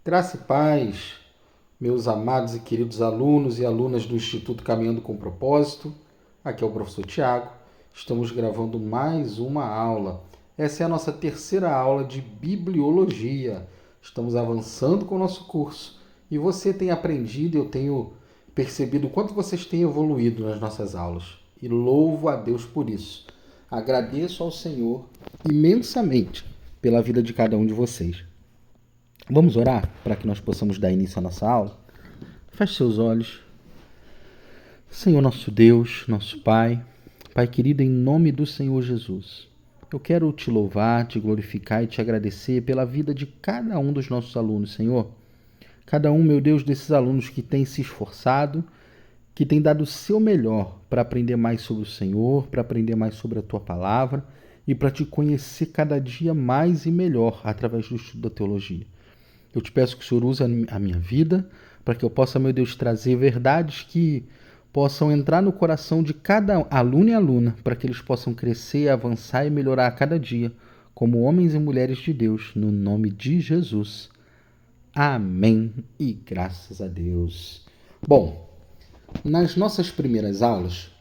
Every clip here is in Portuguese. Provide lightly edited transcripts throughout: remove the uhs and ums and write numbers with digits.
Graça e paz, meus amados e queridos alunos e alunas do Instituto Caminhando com Propósito. Aqui é o professor Tiago. Estamos gravando mais uma aula. Essa é a nossa terceira aula de bibliologia. Estamos avançando com o nosso curso e você tem aprendido, eu tenho percebido o quanto vocês têm evoluído nas nossas aulas. E louvo a Deus por isso. Agradeço ao Senhor imensamente pela vida de cada um de vocês. Vamos orar para que nós possamos dar início à nossa aula? Feche seus olhos. Senhor nosso Deus, nosso Pai, Pai querido, em nome do Senhor Jesus, eu quero te louvar, te glorificar e te agradecer pela vida de cada um dos nossos alunos, Senhor. Cada um, meu Deus, desses alunos que tem se esforçado, que tem dado o seu melhor para aprender mais sobre o Senhor, para aprender mais sobre a Tua Palavra e para te conhecer cada dia mais e melhor através do estudo da teologia. Eu te peço que o Senhor use a minha vida para que eu possa, meu Deus, trazer verdades que possam entrar no coração de cada aluno e aluna, para que eles possam crescer, avançar e melhorar a cada dia, como homens e mulheres de Deus, no nome de Jesus. Amém e graças a Deus. Bom, nas nossas primeiras aulas,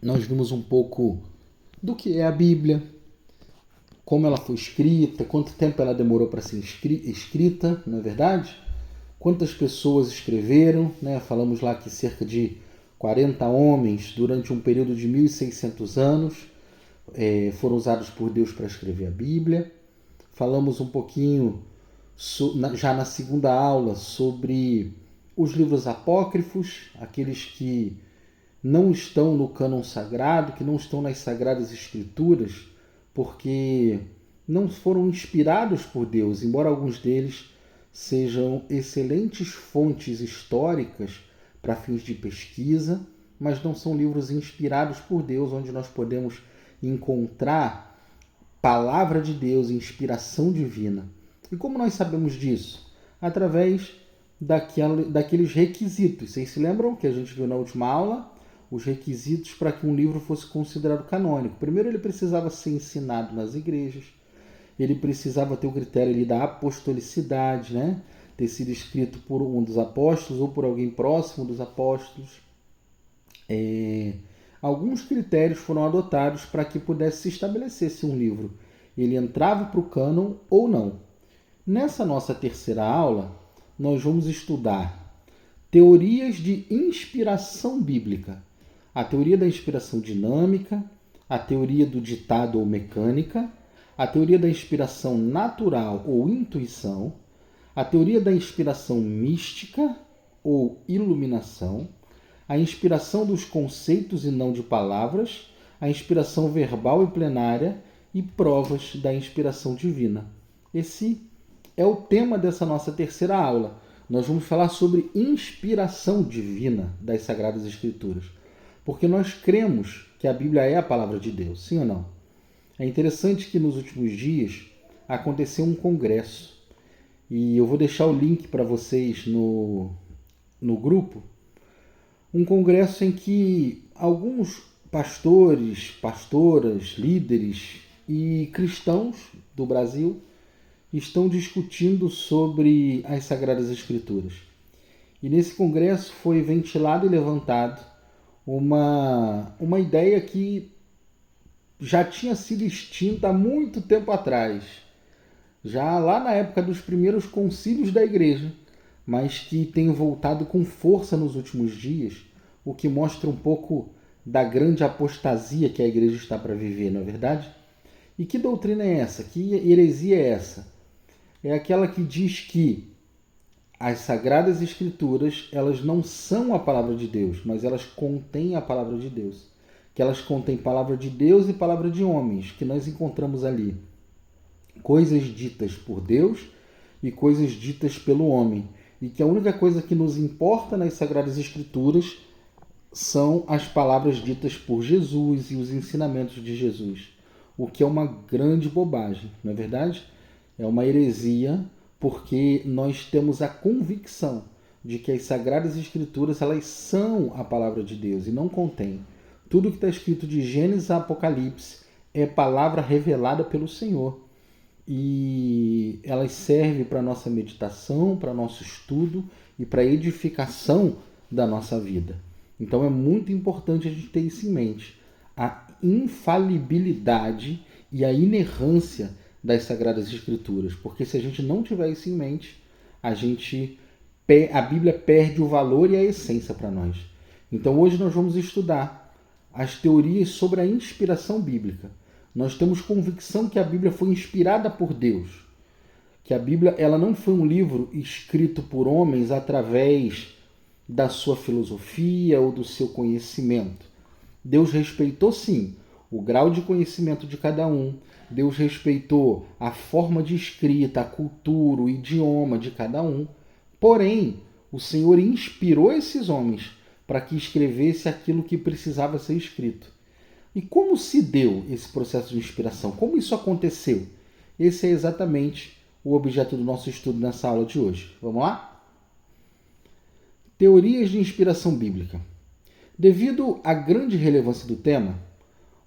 nós vimos um pouco do que é a Bíblia, como ela foi escrita, quanto tempo ela demorou para ser escrita, não é verdade? Quantas pessoas escreveram, né? Falamos lá que cerca de 40 homens, durante um período de 1.600 anos, foram usados por Deus para escrever a Bíblia. Falamos um pouquinho, já na segunda aula, sobre os livros apócrifos, aqueles que não estão no cânon sagrado, que não estão nas Sagradas Escrituras, porque não foram inspirados por Deus, embora alguns deles sejam excelentes fontes históricas para fins de pesquisa, mas não são livros inspirados por Deus, onde nós podemos encontrar palavra de Deus, inspiração divina. E como nós sabemos disso? Através daqueles requisitos. Vocês se lembram que a gente viu na última aula? Os requisitos para que um livro fosse considerado canônico. Primeiro, ele precisava ser ensinado nas igrejas. Ele precisava ter o critério da apostolicidade, né? Ter sido escrito por um dos apóstolos ou por alguém próximo dos apóstolos. Alguns critérios foram adotados para que pudesse se estabelecer se um livro ele entrava para o cânon ou não. Nessa nossa terceira aula, nós vamos estudar teorias de inspiração bíblica. A teoria da inspiração dinâmica, a teoria do ditado ou mecânica, a teoria da inspiração natural ou intuição, a teoria da inspiração mística ou iluminação, a inspiração dos conceitos e não de palavras, a inspiração verbal e plenária e provas da inspiração divina. Esse é o tema dessa nossa terceira aula. Nós vamos falar sobre inspiração divina das Sagradas Escrituras, porque nós cremos que a Bíblia é a palavra de Deus, sim ou não? É interessante que nos últimos dias aconteceu um congresso, e eu vou deixar o link para vocês no grupo, um congresso em que alguns pastores, pastoras, líderes e cristãos do Brasil estão discutindo sobre as Sagradas Escrituras. E nesse congresso foi ventilado e levantado uma ideia que já tinha sido extinta há muito tempo atrás, já lá na época dos primeiros concílios da igreja, mas que tem voltado com força nos últimos dias, o que mostra um pouco da grande apostasia que a igreja está para viver, não é verdade? E que doutrina é essa? Que heresia é essa? É aquela que diz que as Sagradas Escrituras, elas não são a palavra de Deus, mas elas contêm a palavra de Deus. Que elas contêm palavra de Deus e palavra de homens, que nós encontramos ali coisas ditas por Deus e coisas ditas pelo homem. E que a única coisa que nos importa nas Sagradas Escrituras são as palavras ditas por Jesus e os ensinamentos de Jesus. O que é uma grande bobagem, não é verdade? É uma heresia, porque nós temos a convicção de que as Sagradas Escrituras elas são a palavra de Deus e não contêm. Tudo que está escrito de Gênesis a Apocalipse é palavra revelada pelo Senhor. e elas servem para a nossa meditação, para nosso estudo e para a edificação da nossa vida. Então é muito importante a gente ter isso em mente. A infalibilidade e a inerrância das Sagradas Escrituras. Porque se a gente não tiver isso em mente, a Bíblia perde o valor e a essência para nós. Então hoje nós vamos estudar as teorias sobre a inspiração bíblica. Nós temos convicção que a Bíblia foi inspirada por Deus. Que a Bíblia ela não foi um livro escrito por homens através da sua filosofia ou do seu conhecimento. Deus respeitou, sim, o grau de conhecimento de cada um. Deus respeitou a forma de escrita, a cultura, o idioma de cada um. Porém, o Senhor inspirou esses homens para que escrevesse aquilo que precisava ser escrito. E como se deu esse processo de inspiração? Como isso aconteceu? Esse é exatamente o objeto do nosso estudo nessa aula de hoje. Vamos lá? Teorias de inspiração bíblica. Devido à grande relevância do tema,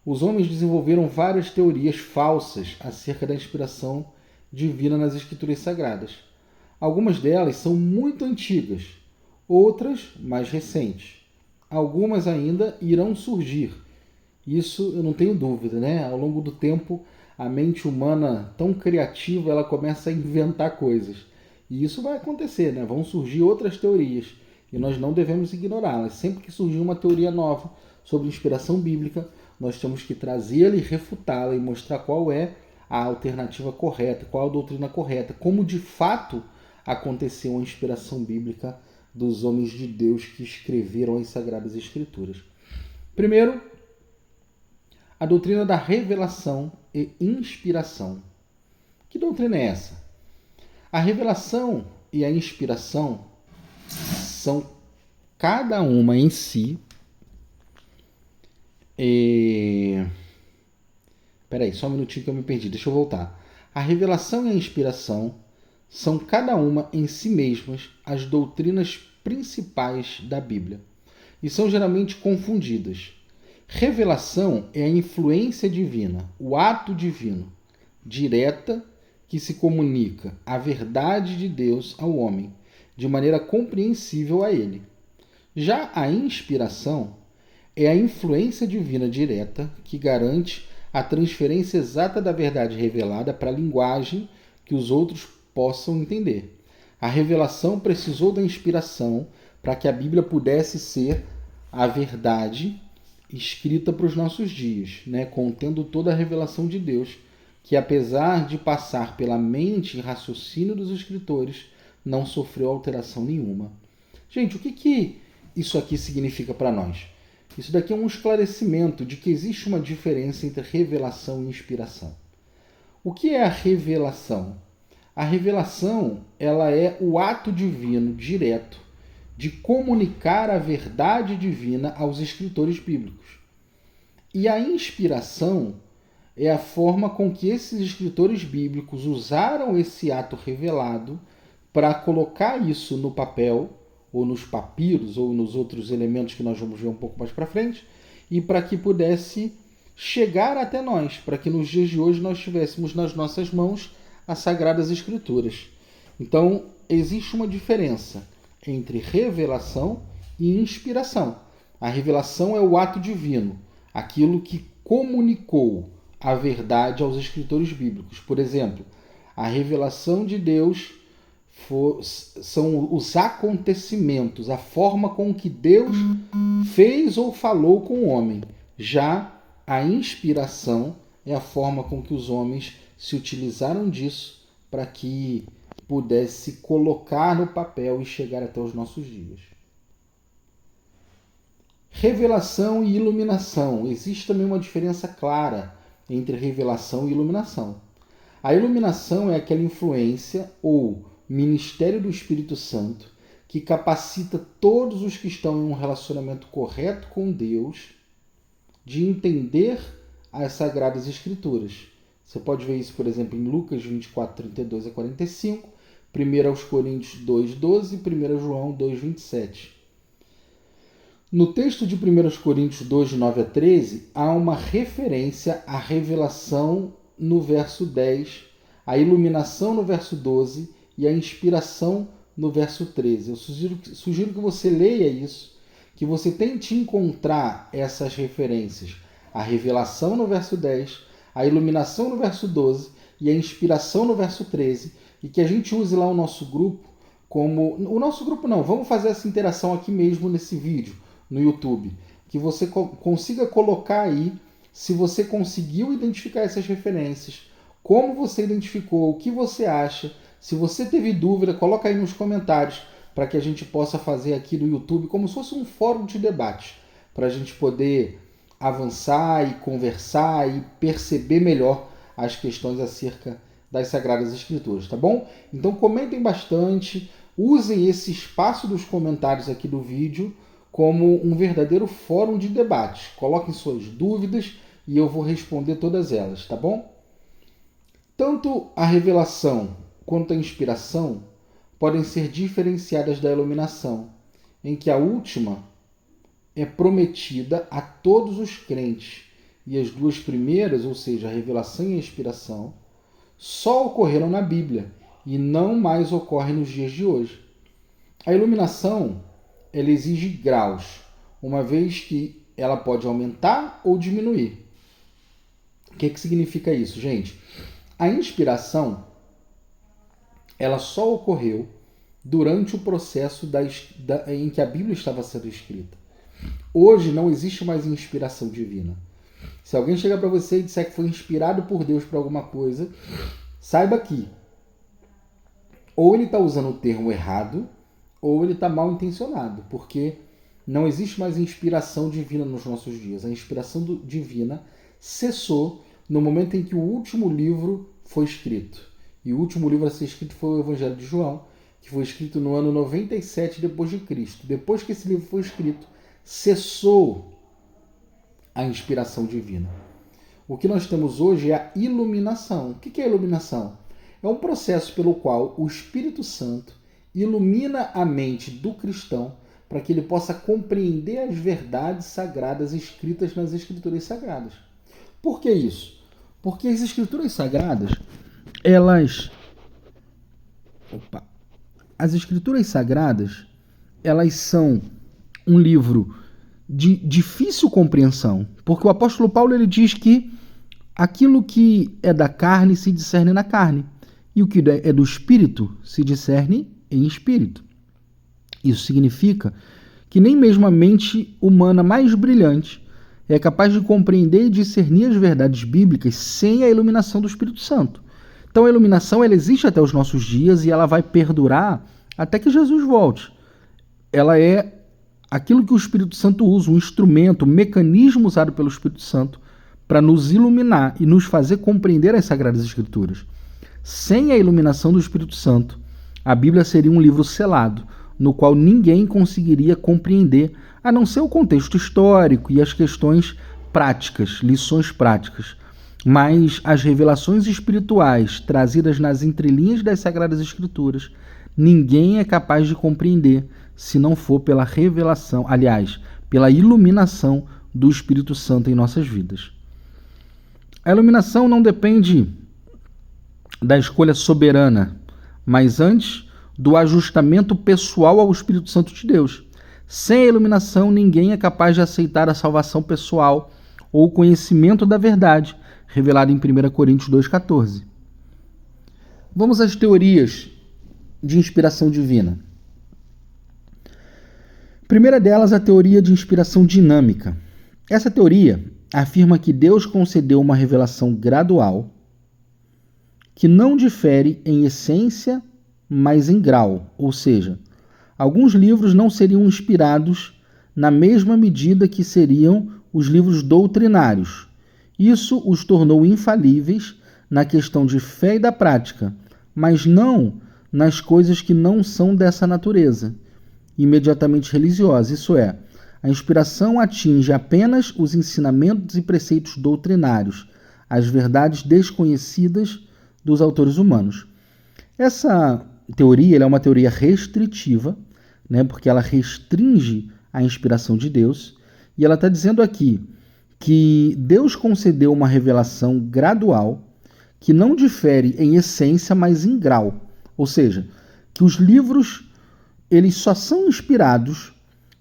os homens desenvolveram várias teorias falsas acerca da inspiração divina nas Escrituras Sagradas. Algumas delas são muito antigas, outras mais recentes. Algumas ainda irão surgir. Isso eu não tenho dúvida, né? Ao longo do tempo, a mente humana tão criativa, ela começa a inventar coisas. E isso vai acontecer, né? Vão surgir outras teorias e nós não devemos ignorá-las. Sempre que surgir uma teoria nova sobre inspiração bíblica, nós temos que trazê-la e refutá-la e mostrar qual é a alternativa correta, qual a doutrina correta, como de fato aconteceu a inspiração bíblica dos homens de Deus que escreveram as Sagradas Escrituras. Primeiro, a doutrina da revelação e inspiração. Que doutrina é essa? A revelação e a inspiração são cada uma em si. Peraí, só um minutinho que eu me perdi, deixa eu voltar. A revelação e a inspiração são cada uma em si mesmas as doutrinas principais da Bíblia e são geralmente confundidas. Revelação é a influência divina, o ato divino, direta, que se comunica a verdade de Deus ao homem, de maneira compreensível a ele. Já a inspiração é a influência divina direta que garante a transferência exata da verdade revelada para a linguagem que os outros possam entender. A revelação precisou da inspiração para que a Bíblia pudesse ser a verdade escrita para os nossos dias, né? Contendo toda a revelação de Deus, que apesar de passar pela mente e raciocínio dos escritores, não sofreu alteração nenhuma. Gente, o que isso aqui significa para nós? Isso daqui é um esclarecimento de que existe uma diferença entre revelação e inspiração. O que é a revelação? A revelação, ela é o ato divino direto de comunicar a verdade divina aos escritores bíblicos. E a inspiração é a forma com que esses escritores bíblicos usaram esse ato revelado para colocar isso no papel, ou nos papiros, ou nos outros elementos que nós vamos ver um pouco mais para frente, e para que pudesse chegar até nós, para que nos dias de hoje nós tivéssemos nas nossas mãos as Sagradas Escrituras. Então, existe uma diferença entre revelação e inspiração. A revelação é o ato divino, aquilo que comunicou a verdade aos escritores bíblicos. Por exemplo, a revelação de Deus são os acontecimentos, a forma com que Deus fez ou falou com o homem. Já a inspiração é a forma com que os homens se utilizaram disso para que pudesse colocar no papel e chegar até os nossos dias. Revelação e iluminação. Existe também uma diferença clara entre revelação e iluminação. A iluminação é aquela influência ou ministério do Espírito Santo que capacita todos os que estão em um relacionamento correto com Deus de entender as Sagradas Escrituras. Você pode ver isso, por exemplo, em Lucas 24, 32 a 45, 1 Coríntios 2, 12 e 1 João 2, 27. No texto de 1 Coríntios 2, 9 a 13, há uma referência à revelação no verso 10, a iluminação no verso 12 e a inspiração no verso 13. Eu sugiro que você leia isso, que você tente encontrar essas referências. A revelação no verso 10, a iluminação no verso 12 e a inspiração no verso 13, e que a gente use lá o nosso grupo como... O nosso grupo não, vamos fazer essa interação aqui mesmo nesse vídeo, no YouTube. Que você consiga colocar aí, se você conseguiu identificar essas referências, como você identificou, o que você acha. Se você teve dúvida, coloca aí nos comentários para que a gente possa fazer aqui no YouTube como se fosse um fórum de debate, para a gente poder avançar e conversar e perceber melhor as questões acerca das Sagradas Escrituras, tá bom? Então comentem bastante, usem esse espaço dos comentários aqui do vídeo como um verdadeiro fórum de debate. Coloquem suas dúvidas e eu vou responder todas elas, tá bom? Tanto a revelação quanto a inspiração podem ser diferenciadas da iluminação, em que a última é prometida a todos os crentes, e as duas primeiras, ou seja, a revelação e a inspiração, só ocorreram na Bíblia e não mais ocorrem nos dias de hoje. A iluminação, ela exige graus, uma vez que ela pode aumentar ou diminuir. O que significa isso, gente? A inspiração, ela só ocorreu durante o processo em que a Bíblia estava sendo escrita. Hoje não existe mais inspiração divina. Se alguém chegar para você e disser que foi inspirado por Deus para alguma coisa, saiba que ou ele está usando o termo errado, ou ele está mal intencionado, porque não existe mais inspiração divina nos nossos dias. A inspiração divina cessou no momento em que o último livro foi escrito. E o último livro a ser escrito foi o Evangelho de João, que foi escrito no ano 97 depois de Cristo. Depois que esse livro foi escrito, cessou a inspiração divina. O que nós temos hoje é a iluminação. O que é a iluminação? É um processo pelo qual o Espírito Santo ilumina a mente do cristão para que ele possa compreender as verdades sagradas escritas nas Escrituras Sagradas. Por que isso? Porque as Escrituras Sagradas, as Escrituras Sagradas, elas são um livro de difícil compreensão, porque o apóstolo Paulo ele diz que aquilo que é da carne se discerne na carne, e o que é do espírito se discerne em espírito. Isso significa que nem mesmo a mente humana mais brilhante é capaz de compreender e discernir as verdades bíblicas sem a iluminação do Espírito Santo. Então a iluminação ela existe até os nossos dias e ela vai perdurar até que Jesus volte. Ela é aquilo que o Espírito Santo usa, um instrumento, um mecanismo usado pelo Espírito Santo para nos iluminar e nos fazer compreender as Sagradas Escrituras. Sem a iluminação do Espírito Santo, a Bíblia seria um livro selado, no qual ninguém conseguiria compreender, a não ser o contexto histórico e as questões práticas, lições práticas. Mas as revelações espirituais trazidas nas entrelinhas das Sagradas Escrituras, ninguém é capaz de compreender se não for pela revelação, aliás, pela iluminação do Espírito Santo em nossas vidas. A iluminação não depende da escolha soberana, mas antes do ajustamento pessoal ao Espírito Santo de Deus. Sem a iluminação, ninguém é capaz de aceitar a salvação pessoal ou o conhecimento da verdade, revelado em 1 Coríntios 2,14. Vamos às teorias de inspiração divina. A primeira delas, a teoria de inspiração dinâmica. Essa teoria afirma que Deus concedeu uma revelação gradual que não difere em essência, mas em grau, ou seja, alguns livros não seriam inspirados na mesma medida que seriam os livros doutrinários. Isso os tornou infalíveis na questão de fé e da prática, mas não nas coisas que não são dessa natureza, imediatamente religiosa, isso é, a inspiração atinge apenas os ensinamentos e preceitos doutrinários, as verdades desconhecidas dos autores humanos. Essa teoria é uma teoria restritiva, né, porque ela restringe a inspiração de Deus, e ela está dizendo aqui que Deus concedeu uma revelação gradual que não difere em essência, mas em grau. Ou seja, que os livros eles só são inspirados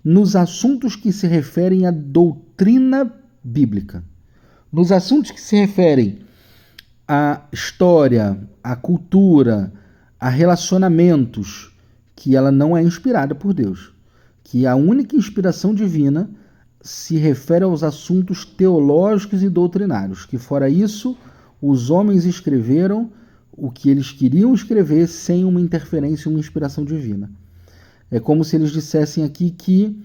nos assuntos que se referem à doutrina bíblica. Nos assuntos que se referem à história, à cultura, a relacionamentos, que ela não é inspirada por Deus. Que a única inspiração divina se refere aos assuntos teológicos e doutrinários, que fora isso, os homens escreveram o que eles queriam escrever sem uma interferência e uma inspiração divina. É como se eles dissessem aqui que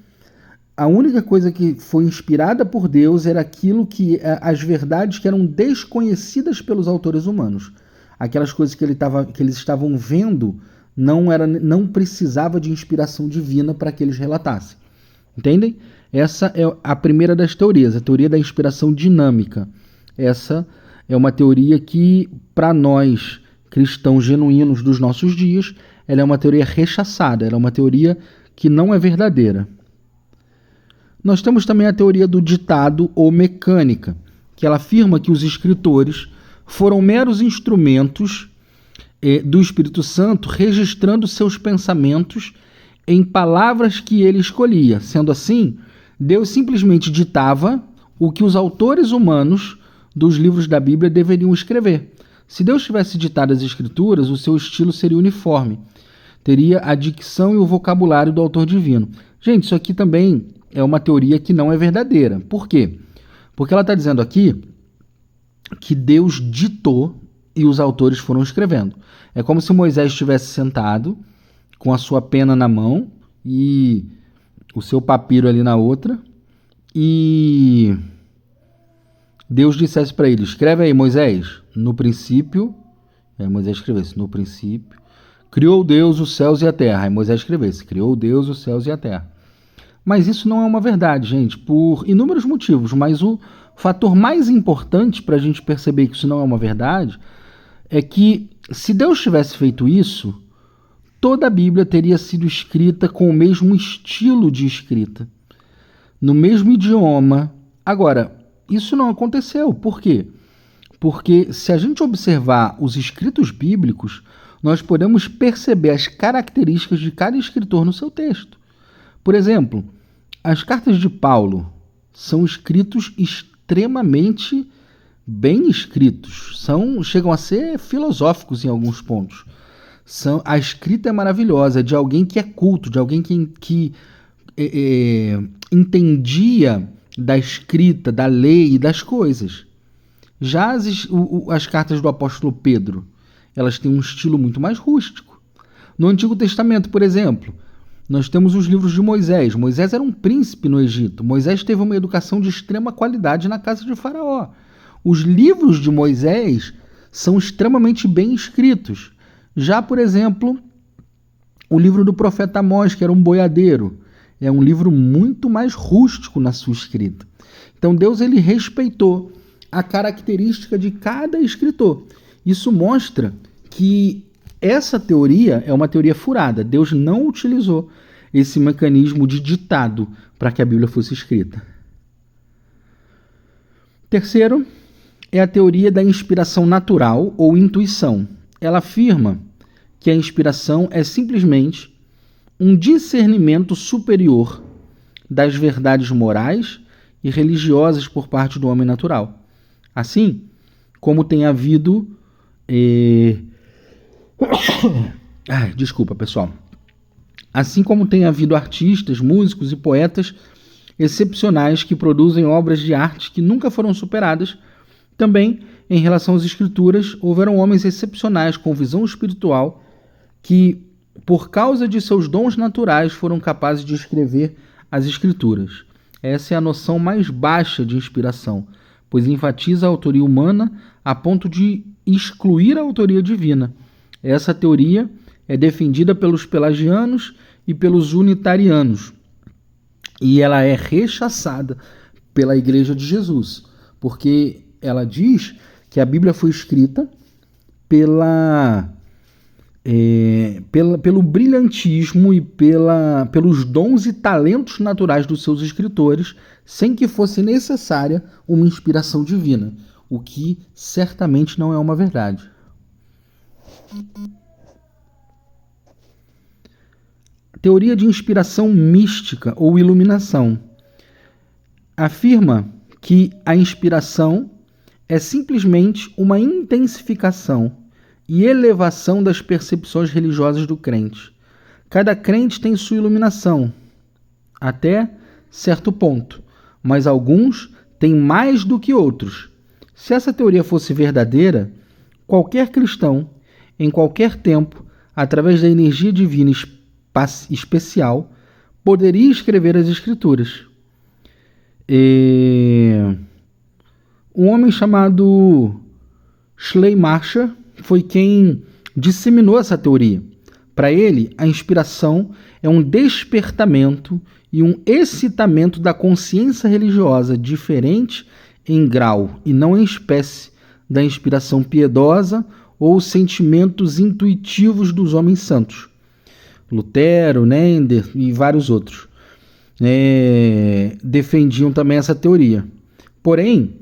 a única coisa que foi inspirada por Deus era aquilo que as verdades que eram desconhecidas pelos autores humanos. Aquelas coisas que eles estavam vendo não precisava de inspiração divina para que eles relatassem. Entendem? Essa é a primeira das teorias, a teoria da inspiração dinâmica. Essa é uma teoria que, para nós, cristãos genuínos dos nossos dias, ela é uma teoria rechaçada, ela é uma teoria que não é verdadeira. Nós temos também a teoria do ditado ou mecânica, que ela afirma que os escritores foram meros instrumentos do Espírito Santo registrando seus pensamentos em palavras que ele escolhia. Sendo assim, Deus simplesmente ditava o que os autores humanos dos livros da Bíblia deveriam escrever. Se Deus tivesse ditado as Escrituras, o seu estilo seria uniforme. Teria a dicção e o vocabulário do autor divino. Gente, isso aqui também é uma teoria que não é verdadeira. Por quê? Porque ela está dizendo aqui que Deus ditou e os autores foram escrevendo. É como se Moisés estivesse sentado com a sua pena na mão e o seu papiro ali na outra, e Deus dissesse para ele: escreve aí, Moisés, no princípio, Moisés escrevesse, no princípio, criou Deus os céus e a terra. Aí Moisés escrevesse, criou Deus os céus e a terra. Mas isso não é uma verdade, gente, por inúmeros motivos, mas o fator mais importante para a gente perceber que isso não é uma verdade é que, se Deus tivesse feito isso, toda a Bíblia teria sido escrita com o mesmo estilo de escrita, no mesmo idioma. Agora, isso não aconteceu. Por quê? Porque se a gente observar os escritos bíblicos, nós podemos perceber as características de cada escritor no seu texto. Por exemplo, as cartas de Paulo são escritos extremamente bem escritos. Chegam a ser filosóficos em alguns pontos. A escrita é maravilhosa, é de alguém que é culto, de alguém que entendia da escrita, da lei e das coisas. Já as cartas do apóstolo Pedro, elas têm um estilo muito mais rústico. No Antigo Testamento, por exemplo, nós temos os livros de Moisés. Moisés era um príncipe no Egito. Moisés teve uma educação de extrema qualidade na casa de Faraó. Os livros de Moisés são extremamente bem escritos. Já, por exemplo, o livro do profeta Amós, que era um boiadeiro, é um livro muito mais rústico na sua escrita. Então Deus ele respeitou a característica de cada escritor. Isso mostra que essa teoria é uma teoria furada. Deus não utilizou esse mecanismo de ditado para que a Bíblia fosse escrita. Terceiro, é a teoria da inspiração natural ou intuição. Ela afirma que a inspiração é simplesmente um discernimento superior das verdades morais e religiosas por parte do homem natural. Assim como tem havido... Desculpa, pessoal. Assim como tem havido artistas, músicos e poetas excepcionais que produzem obras de arte que nunca foram superadas, também, em relação às Escrituras, houveram homens excepcionais com visão espiritual que, por causa de seus dons naturais, foram capazes de escrever as Escrituras. Essa é a noção mais baixa de inspiração, pois enfatiza a autoria humana a ponto de excluir a autoria divina. Essa teoria é defendida pelos pelagianos e pelos unitarianos, e ela é rechaçada pela Igreja de Jesus, porque ela diz que a Bíblia foi escrita pelo brilhantismo e pelos dons e talentos naturais dos seus escritores, sem que fosse necessária uma inspiração divina. o que certamente não é uma verdade. Teoria de inspiração mística ou iluminação afirma que a inspiração é simplesmente uma intensificação e elevação das percepções religiosas do crente. Cada crente tem sua iluminação, até certo ponto, mas alguns têm mais do que outros. Se essa teoria fosse verdadeira, qualquer cristão, em qualquer tempo, através da energia divina especial, poderia escrever as Escrituras. Um homem chamado Schleiermacher foi quem disseminou essa teoria. Para ele, a inspiração é um despertamento e um excitamento da consciência religiosa diferente em grau e não em espécie da inspiração piedosa ou sentimentos intuitivos dos homens santos. Lutero, Nender e vários outros defendiam também essa teoria. Porém,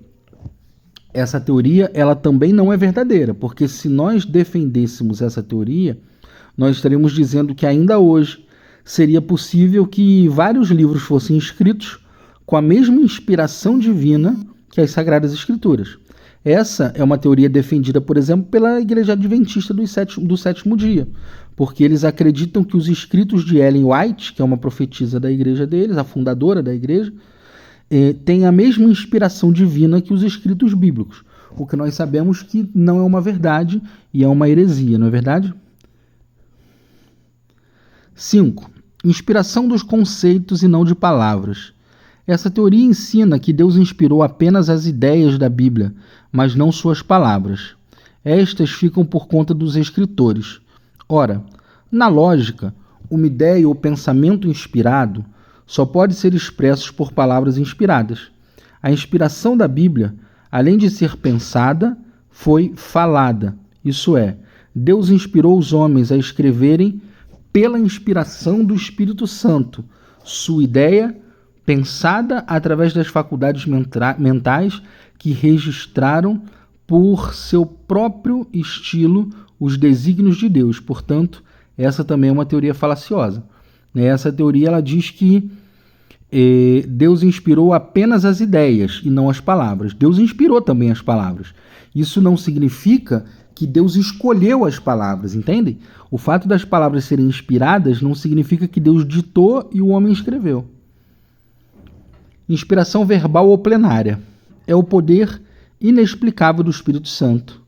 essa teoria ela também não é verdadeira, porque se nós defendêssemos essa teoria, nós estaríamos dizendo que ainda hoje seria possível que vários livros fossem escritos com a mesma inspiração divina que as Sagradas Escrituras. Essa é uma teoria defendida, por exemplo, pela Igreja Adventista do Sétimo Dia, porque eles acreditam que os escritos de Ellen White, que é uma profetisa da igreja deles, a fundadora da igreja, têm a mesma inspiração divina que os escritos bíblicos, o que nós sabemos que não é uma verdade e é uma heresia, não é verdade? 5. Inspiração dos conceitos e não de palavras. Essa teoria ensina que Deus inspirou apenas as ideias da Bíblia, mas não suas palavras. Estas ficam por conta dos escritores. Ora, na lógica, uma ideia ou pensamento inspirado só pode ser expresso por palavras inspiradas. A inspiração da Bíblia, além de ser pensada, foi falada. Isso é, Deus inspirou os homens a escreverem pela inspiração do Espírito Santo, sua ideia pensada através das faculdades mentais que registraram por seu próprio estilo os desígnios de Deus. Portanto, essa também é uma teoria falaciosa. Essa teoria ela diz que Deus inspirou apenas as ideias e não as palavras. Deus inspirou também as palavras. Isso não significa que Deus escolheu as palavras, entendem? O fato das palavras serem inspiradas não significa que Deus ditou e o homem escreveu. Inspiração verbal ou plenária é o poder inexplicável do Espírito Santo,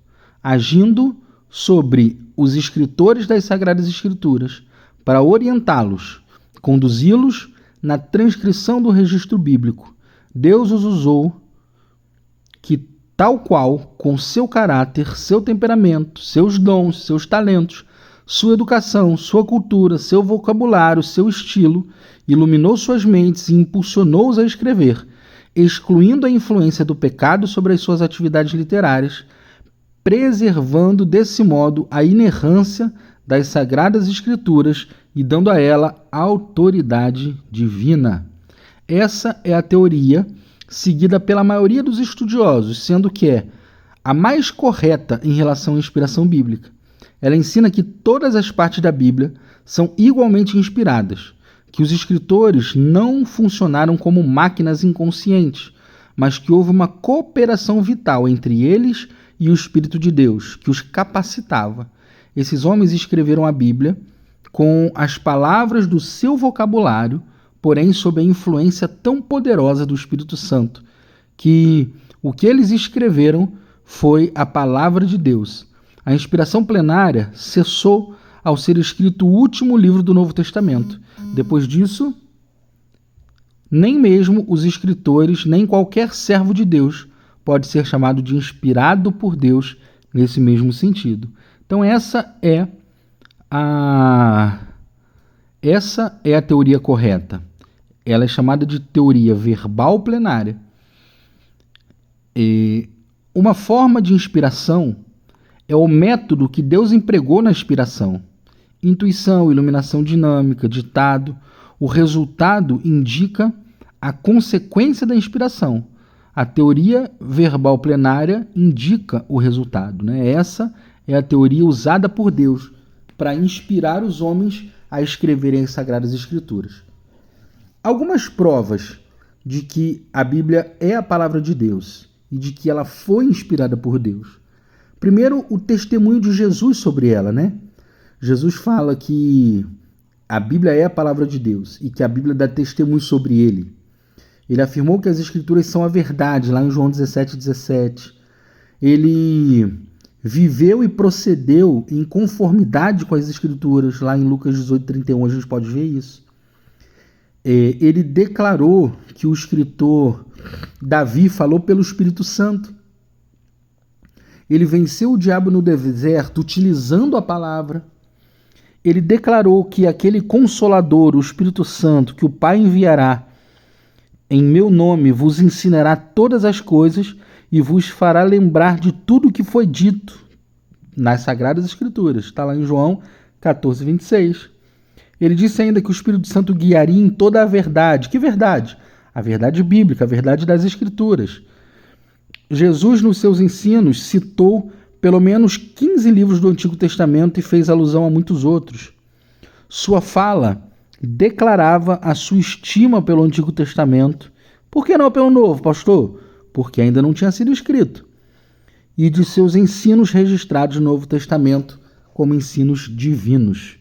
agindo sobre os escritores das Sagradas Escrituras para orientá-los, conduzi-los na transcrição do registro bíblico. Deus os usou que, tal qual, com seu caráter, seu temperamento, seus dons, seus talentos, sua educação, sua cultura, seu vocabulário, seu estilo, iluminou suas mentes e impulsionou-os a escrever, excluindo a influência do pecado sobre as suas atividades literárias, preservando desse modo a inerrância das Sagradas Escrituras e dando a ela autoridade divina. Essa é a teoria seguida pela maioria dos estudiosos, sendo que é a mais correta em relação à inspiração bíblica. Ela ensina que todas as partes da Bíblia são igualmente inspiradas, que os escritores não funcionaram como máquinas inconscientes, mas que houve uma cooperação vital entre eles e o Espírito de Deus, que os capacitava. Esses homens escreveram a Bíblia com as palavras do seu vocabulário, porém sob a influência tão poderosa do Espírito Santo, que o que eles escreveram foi a palavra de Deus. A inspiração plenária cessou ao ser escrito o último livro do Novo Testamento. Depois disso, nem mesmo os escritores, nem qualquer servo de Deus pode ser chamado de inspirado por Deus nesse mesmo sentido. Então essa é a teoria correta. Ela é chamada de teoria verbal plenária. Uma forma de inspiração é o método que Deus empregou na inspiração. Intuição, iluminação dinâmica, ditado. O resultado indica a consequência da inspiração. A teoria verbal plenária indica o resultado, né? Essa é a teoria usada por Deus para inspirar os homens a escreverem as Sagradas Escrituras. Algumas provas de que a Bíblia é a palavra de Deus e de que ela foi inspirada por Deus. Primeiro, o testemunho de Jesus sobre ela, né? Jesus fala que a Bíblia é a palavra de Deus e que a Bíblia dá testemunho sobre ele. Ele afirmou que as Escrituras são a verdade, lá em João 17:17. Ele viveu e procedeu em conformidade com as Escrituras, lá em Lucas 18:31, a gente pode ver isso. Ele declarou que o escritor Davi falou pelo Espírito Santo. Ele venceu o diabo no deserto utilizando a palavra. Ele declarou que aquele Consolador, o Espírito Santo, que o Pai enviará em meu nome, vos ensinará todas as coisas e vos fará lembrar de tudo o que foi dito nas Sagradas Escrituras. Está lá em João 14:26. Ele disse ainda que o Espírito Santo guiaria em toda a verdade. Que verdade? A verdade bíblica, a verdade das Escrituras. Jesus, nos seus ensinos, citou pelo menos 15 livros do Antigo Testamento e fez alusão a muitos outros. Sua fala declarava a sua estima pelo Antigo Testamento. Por que não pelo Novo, pastor? Porque ainda não tinha sido escrito. E de seus ensinos registrados no Novo Testamento como ensinos divinos.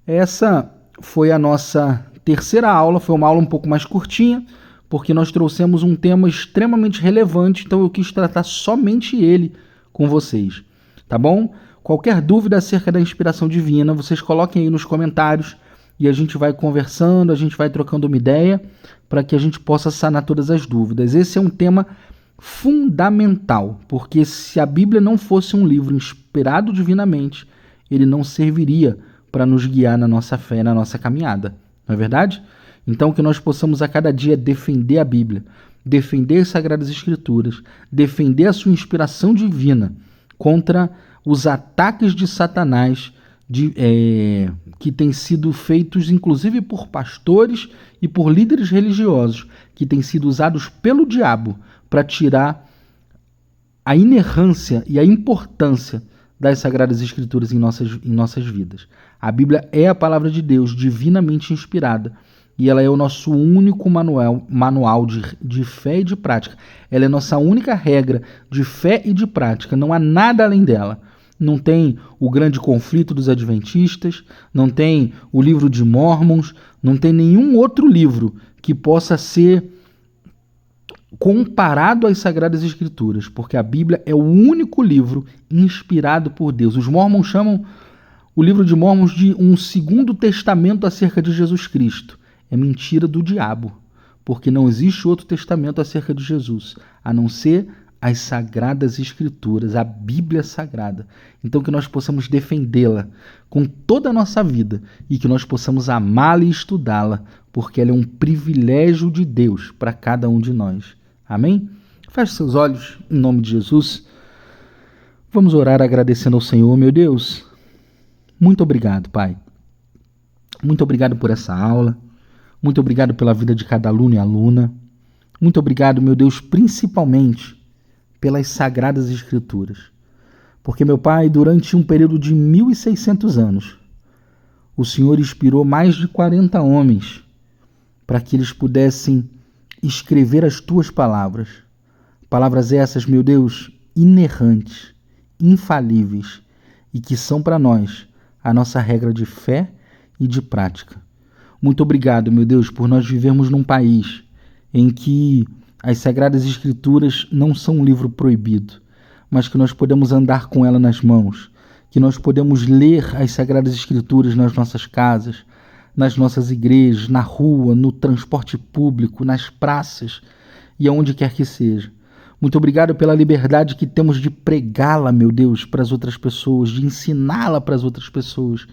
Essa foi a nossa terceira aula, foi uma aula um pouco mais curtinha, porque nós trouxemos um tema extremamente relevante, então eu quis tratar somente ele com vocês, tá bom? Qualquer dúvida acerca da inspiração divina, vocês coloquem aí nos comentários e a gente vai conversando, a gente vai trocando uma ideia para que a gente possa sanar todas as dúvidas. Esse é um tema fundamental, porque se a Bíblia não fosse um livro inspirado divinamente, ele não serviria para nos guiar na nossa fé, na nossa caminhada, não é verdade? Então que nós possamos a cada dia defender a Bíblia, defender as Sagradas Escrituras, defender a sua inspiração divina contra os ataques de Satanás que têm sido feitos inclusive por pastores e por líderes religiosos, que têm sido usados pelo diabo para tirar a inerrância e a importância das Sagradas Escrituras em nossas vidas. A Bíblia é a palavra de Deus, divinamente inspirada, e ela é o nosso único manual de fé e de prática. Ela é a nossa única regra de fé e de prática, não há nada além dela. Não tem o grande conflito dos adventistas, não tem o livro de Mormons, não tem nenhum outro livro que possa ser comparado às Sagradas Escrituras, porque a Bíblia é o único livro inspirado por Deus. Os Mormons chamam o livro de Mormons de um segundo testamento acerca de Jesus Cristo. É mentira do diabo, porque não existe outro testamento acerca de Jesus, a não ser as Sagradas Escrituras, a Bíblia Sagrada. Então que nós possamos defendê-la com toda a nossa vida e que nós possamos amá-la e estudá-la, porque ela é um privilégio de Deus para cada um de nós. Amém? Feche seus olhos, em nome de Jesus. Vamos orar agradecendo ao Senhor, meu Deus. Muito obrigado, Pai. Muito obrigado por essa aula. Muito obrigado pela vida de cada aluno e aluna. Muito obrigado, meu Deus, principalmente pelas Sagradas Escrituras. Porque, meu Pai, durante um período de 1.600 anos, o Senhor inspirou mais de 40 homens para que eles pudessem escrever as Tuas palavras. Palavras essas, meu Deus, inerrantes, infalíveis e que são para nós a nossa regra de fé e de prática. Muito obrigado, meu Deus, por nós vivermos num país em que as Sagradas Escrituras não são um livro proibido, mas que nós podemos andar com ela nas mãos, que nós podemos ler as Sagradas Escrituras nas nossas casas, nas nossas igrejas, na rua, no transporte público, nas praças e aonde quer que seja. Muito obrigado pela liberdade que temos de pregá-la, meu Deus, para as outras pessoas, de ensiná-la para as outras pessoas,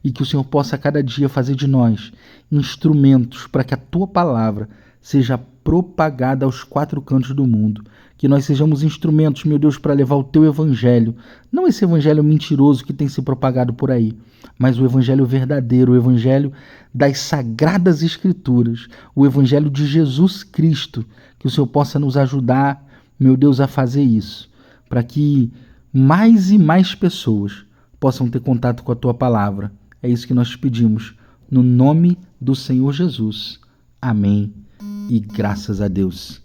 e que o Senhor possa a cada dia fazer de nós instrumentos para que a Tua palavra seja propagada aos 4 cantos do mundo. Que nós sejamos instrumentos, meu Deus, para levar o teu evangelho. Não esse evangelho mentiroso que tem se propagado por aí, mas o evangelho verdadeiro, o evangelho das sagradas escrituras, o evangelho de Jesus Cristo. Que o Senhor possa nos ajudar, meu Deus, a fazer isso, para que mais e mais pessoas possam ter contato com a tua palavra. É isso que nós te pedimos, no nome do Senhor Jesus. Amém. E graças a Deus.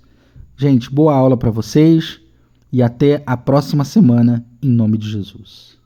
Gente, boa aula para vocês e até a próxima semana, em nome de Jesus.